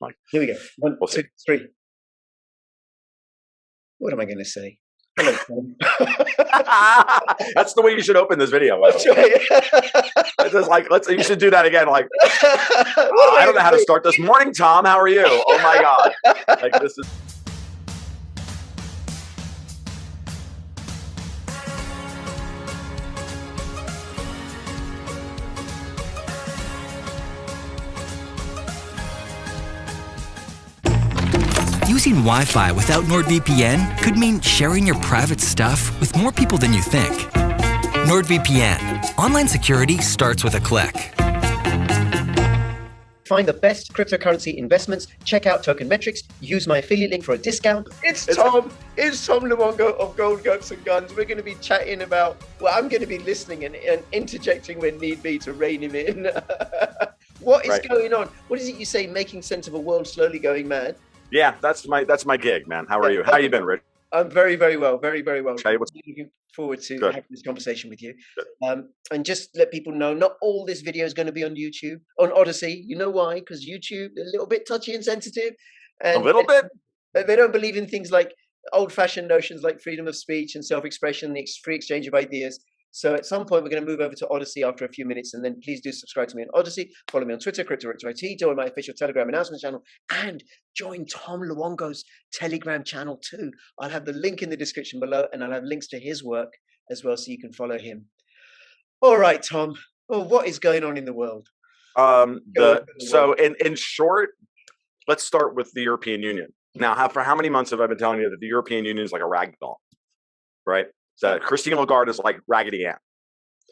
Mike. Here we go. One, We'll 2, see. 3. What am I going to say? Hello, Tom. That's the way you should open this video. That's right. It's just like, you should do that again. Like, I don't know how to start this. Morning, Tom. How are you? Oh my God. Like, this is. Using Wi-Fi without NordVPN could mean sharing your private stuff with more people than you think. NordVPN. Online security starts with a click. Find the best cryptocurrency investments. Check out Token Metrics. Use my affiliate link for a discount. It's Tom Luongo of Gold Guts and Guns. We're going to be chatting about, well, I'm going to be listening and interjecting when need be to rein him in. What is going on? What is it you say? Making sense of a world slowly going mad. Yeah, that's my gig, man. How are you? How you been, Rich? I'm very, very well. Very, very well. Okay, looking forward to having this conversation with you. And just let people know, not all this video is going to be on YouTube, on Odyssey. You know why? Because YouTube, a little bit touchy and sensitive. And a little bit? They don't believe in things like old-fashioned notions like freedom of speech and self-expression, the free exchange of ideas. So at some point, we're going to move over to Odyssey after a few minutes, and then please do subscribe to me on Odyssey. Follow me on Twitter, CryptoCurrencies, join my official Telegram announcement channel, and join Tom Luongo's Telegram channel too. I'll have the link in the description below, and I'll have links to his work as well, so you can follow him. All right, Tom. Well, what is going on in the world? So in short, let's start with the European Union. Now, for how many months have I been telling you that the European Union is like a rag doll, right? So Christine Lagarde is like Raggedy Ann.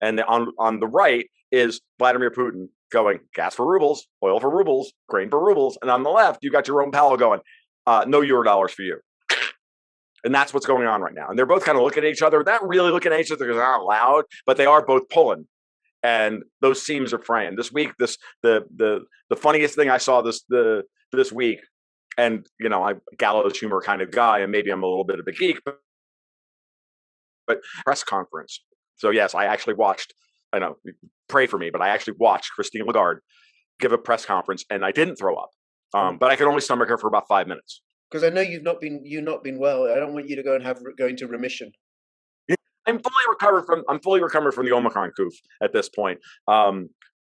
And on the right is Vladimir Putin going, gas for rubles, oil for rubles, grain for rubles. And on the left, you got Jerome Powell going, no Eurodollars for you. And that's what's going on right now. And they're both kind of looking at each other, not really looking at each other because they're not loud, but they are both pulling. And those seams are fraying. This week, the funniest thing I saw this week, and you know, I'm a gallows humor kind of guy, and maybe I'm a little bit of a geek, but press conference. So yes, I actually watched, I know, pray for me, but I actually watched Christine Lagarde give a press conference, and I didn't throw up. But I could only stomach her for about 5 minutes. Because I know you've not been well. I don't want you to go into remission. I'm fully recovered from the Omicron goof at this point.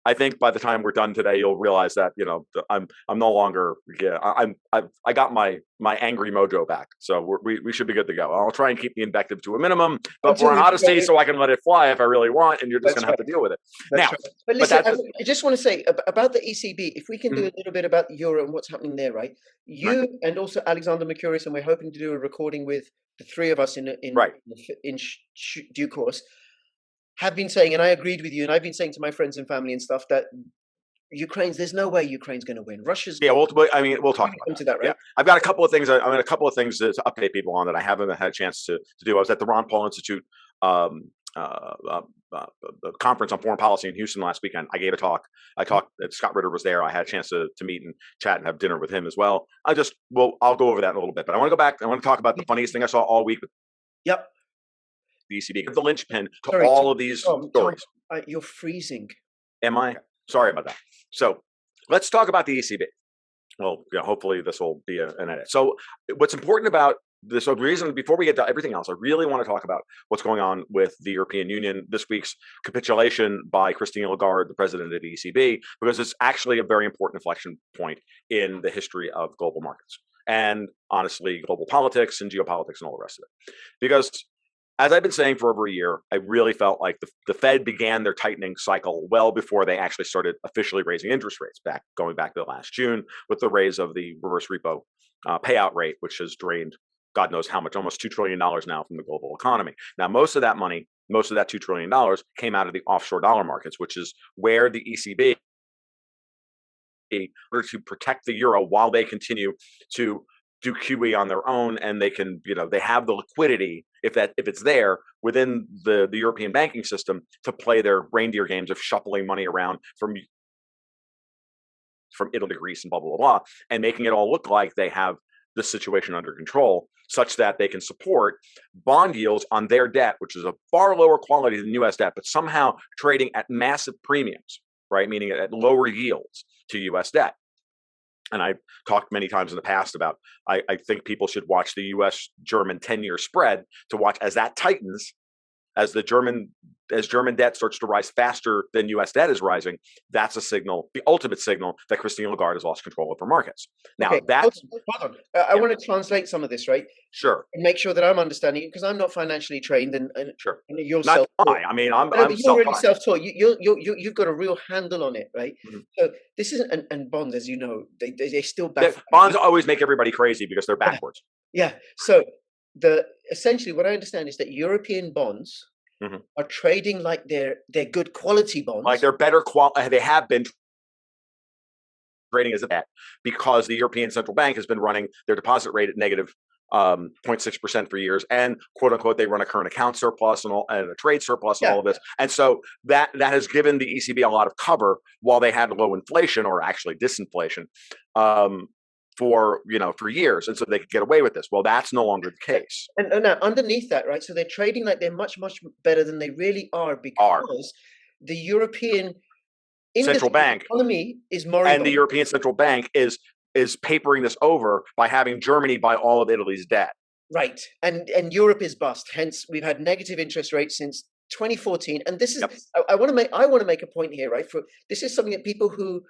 I think by the time we're done today, you'll realize that, you know, I'm no longer, I got my angry mojo back. So we should be good to go. I'll try and keep the invective to a minimum, but we're on Odyssey, so I can let it fly if I really want, and you're just going to have to deal with it. Now, but listen, I just want to say about the ECB, if we can do a little bit about the euro and what's happening there, right? You and also Alexander Mercurius, and we're hoping to do a recording with the three of us in due course, have been saying, and I agreed with you, and I've been saying to my friends and family and stuff that there's no way Ukraine's going to win. Russia's ultimately, I mean, we'll talk about that, right? Yeah. I've got a couple of things. I mean, a couple of things to update people on that I haven't had a chance to do. I was at the Ron Paul Institute conference on foreign policy in Houston last weekend. I gave a talk. Scott Ritter was there. I had a chance to meet and chat and have dinner with him as well. I'll go over that in a little bit, but I want to go back. I want to talk about the funniest thing I saw all week. Yep. The ECB, the linchpin to all of these stories. Tom, you're freezing. Am I? Sorry about that. So let's talk about the ECB. Well, hopefully this will be an edit. So what's important about this, the reason before we get to everything else, I really want to talk about what's going on with the European Union, this week's capitulation by Christine Lagarde, the president of the ECB, because it's actually a very important inflection point in the history of global markets and honestly, global politics and geopolitics and all the rest of it. Because as I've been saying for over a year, I really felt like the Fed began their tightening cycle well before they actually started officially raising interest rates, going back to last June with the raise of the reverse repo payout rate, which has drained God knows how much, almost $2 trillion now from the global economy. Now, most of that money, most of that $2 trillion came out of the offshore dollar markets, which is where the ECB, in order to protect the euro while they continue to do QE on their own, and they can, they have the liquidity if it's there within the European banking system to play their reindeer games of shuffling money around from Italy to Greece and blah, blah, blah, and making it all look like they have this situation under control such that they can support bond yields on their debt, which is a far lower quality than U.S. debt, but somehow trading at massive premiums, right? Meaning at lower yields to U.S. debt. and I've talked many times in the past about, I think people should watch the US-German 10-year spread to watch as that tightens, as German debt starts to rise faster than US debt is rising. That's a signal, the ultimate signal, that Christine Lagarde has lost control of her markets. Now Okay, that's hold on. I want to translate some of this, right? sure, And make sure that I'm understanding it, because I'm not financially trained, and sure. you're Not self-taught. I mean, I'm But you're really self-taught. self-taught. You've got a real handle on it, right? So this isn't, and bonds, as you know, they still back. Bonds always make everybody crazy because they're backwards. Yeah. So essentially what I understand is that European bonds are trading like they're good quality bonds. Like they're better quality. They have been trading as a debt because the European Central Bank has been running their deposit rate at negative 0.6% for years, and quote unquote they run a current account surplus and a trade surplus and all of this, and so that has given the ECB a lot of cover while they had low inflation, or actually disinflation, for years, and so they could get away with this. Well, that's no longer the case. And now underneath that, right? So they're trading like they're much better than they really are, because the European Central Bank economy is more, and the European Central Bank is papering this over by having Germany buy all of Italy's debt. Right, and Europe is bust. Hence, we've had negative interest rates since 2014. And this is I want to make a point here, right? This is something that people who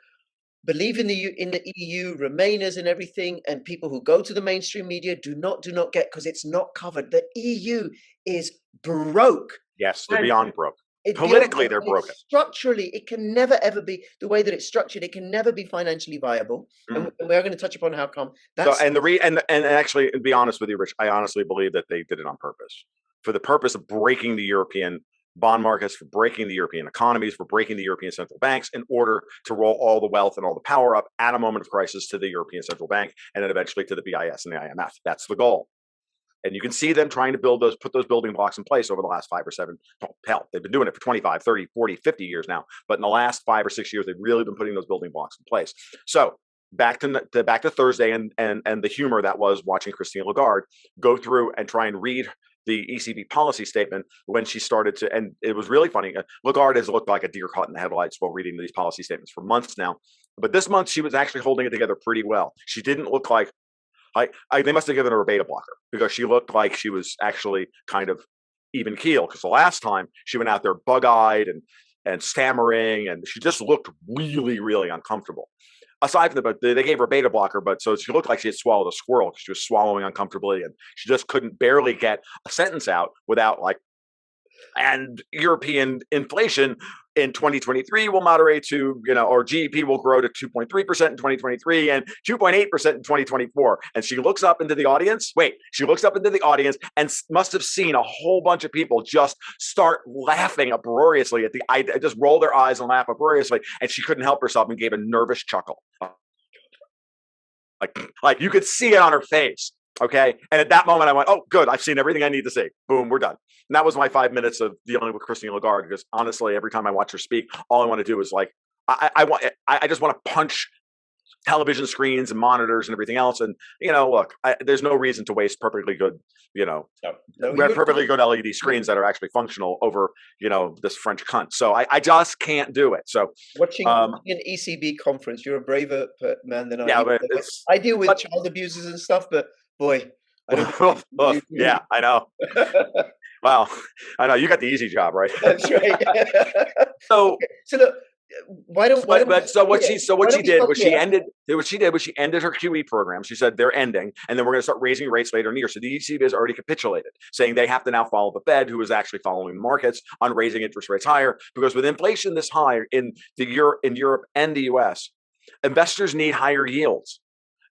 believe in the EU, Remainers and everything, and people who go to the mainstream media do not get, because it's not covered. The EU is broke. Yes, they're beyond broke. Politically, they're broken. Structurally, it can never ever be the way that it's structured. It can never be financially viable, and we're going to touch upon how come. That's and actually, to be honest with you, Rich, I honestly believe that they did it on purpose, for the purpose of breaking the European bond markets, for breaking the European economies, for breaking the European central banks, in order to roll all the wealth and all the power up at a moment of crisis to the European Central Bank, and then eventually to the BIS and the IMF. That's the goal. And you can see them trying to put those building blocks in place over the last 5 or 7, hell, they've been doing it for 25, 30, 40, 50 years now. But in the last 5 or 6 years, they've really been putting those building blocks in place. So back to Thursday and the humor that was watching Christine Lagarde go through and try and read the ECB policy statement when she started to, and it was really funny. Lagarde has looked like a deer caught in the headlights while reading these policy statements for months now. But this month, she was actually holding it together pretty well. She didn't look like, they must have given her a beta blocker, because she looked like she was actually kind of even keel. Because the last time she went out there bug-eyed and stammering, and she just looked really, really uncomfortable. Aside from they gave her a beta blocker, but so she looked like she had swallowed a squirrel, because she was swallowing uncomfortably, and she just couldn't barely get a sentence out without and European inflation in 2023 will moderate to, or GDP will grow to 2.3% in 2023 and 2.8% in 2024. And she looks up into the audience. She looks up into the audience and must have seen a whole bunch of people just start laughing uproariously at the idea, just roll their eyes and laugh uproariously. And she couldn't help herself and gave a nervous chuckle. Like you could see it on her face. Okay. And at that moment I went, oh, good. I've seen everything I need to see. Boom, we're done. And that was my 5 minutes of dealing with Christine Lagarde, because honestly, every time I watch her speak, all I want to do is I just want to punch television screens and monitors and everything else. And, look, there's no reason to waste perfectly good, perfectly good LED screens that are actually functional over, this French cunt. So I just can't do it. So watching an ECB conference, you're a braver man than I. Yeah, but I deal with child abusers and stuff, but boy. Yeah, I know. Well, I know you got the easy job, right? That's right. So look, what she did was she ended her QE program. She said they're ending, and then we're going to start raising rates later in the year. So the ECB has already capitulated, saying they have to now follow the Fed, who is actually following the markets on raising interest rates higher, because with inflation this high in Europe and the US, investors need higher yields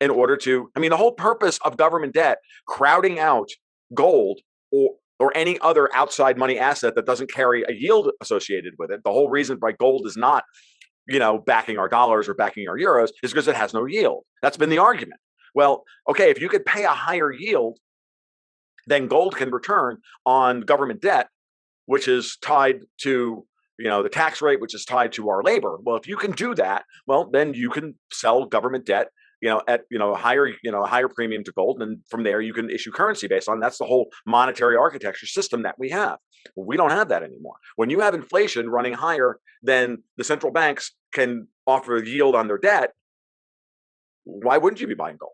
in order to. I mean, the whole purpose of government debt crowding out gold or any other outside money asset that doesn't carry a yield associated with it. The whole reason why gold is not, backing our dollars or backing our euros is because it has no yield. That's been the argument. Well, okay, if you could pay a higher yield, then gold can return on government debt, which is tied to, the tax rate, which is tied to our labor. Well, if you can do that, well, then you can sell government debt at a higher premium to gold, and from there you can issue currency based on. That's the whole monetary architecture system that we have. Well, we don't have that anymore. When you have inflation running higher than the central banks can offer yield on their debt, why wouldn't you be buying gold?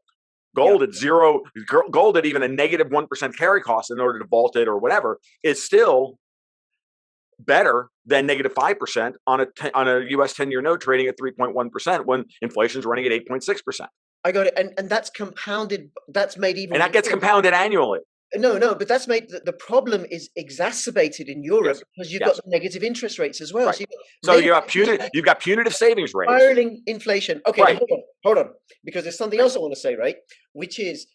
Gold at zero, gold at even a negative 1% carry cost in order to vault it or whatever is still better than negative 5% on a US 10-year note trading at 3.1% when inflation's running at 8.6%. I got it. And that's compounded. That's made even. And that gets compounded annually. No, but that's made the problem is exacerbated in Europe because you've got the negative interest rates as well. Right. So you've got punitive savings rates. Spiraling inflation. Okay, hold on. Because there's something else I want to say, right? Which is,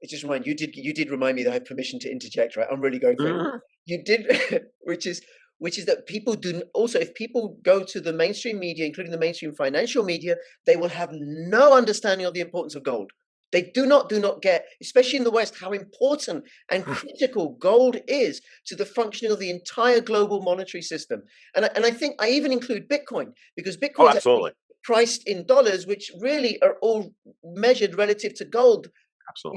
it just remind you did remind me that I have permission to interject, right? I'm really going for it. You did, which is that people do also, if people go to the mainstream media, including the mainstream financial media, they will have no understanding of the importance of gold. They do not get, especially in the West, how important and critical gold is to the functioning of the entire global monetary system. And I think I even include Bitcoin, because Bitcoin is priced in dollars, which really are all measured relative to gold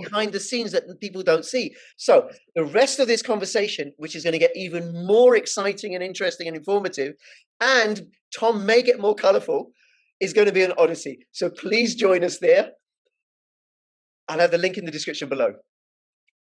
behind the scenes that people don't see. So the rest of this conversation, which is going to get even more exciting and interesting and informative, and Tom may get more colorful, is going to be an Odyssey. So please join us there. I'll have the link in the description below.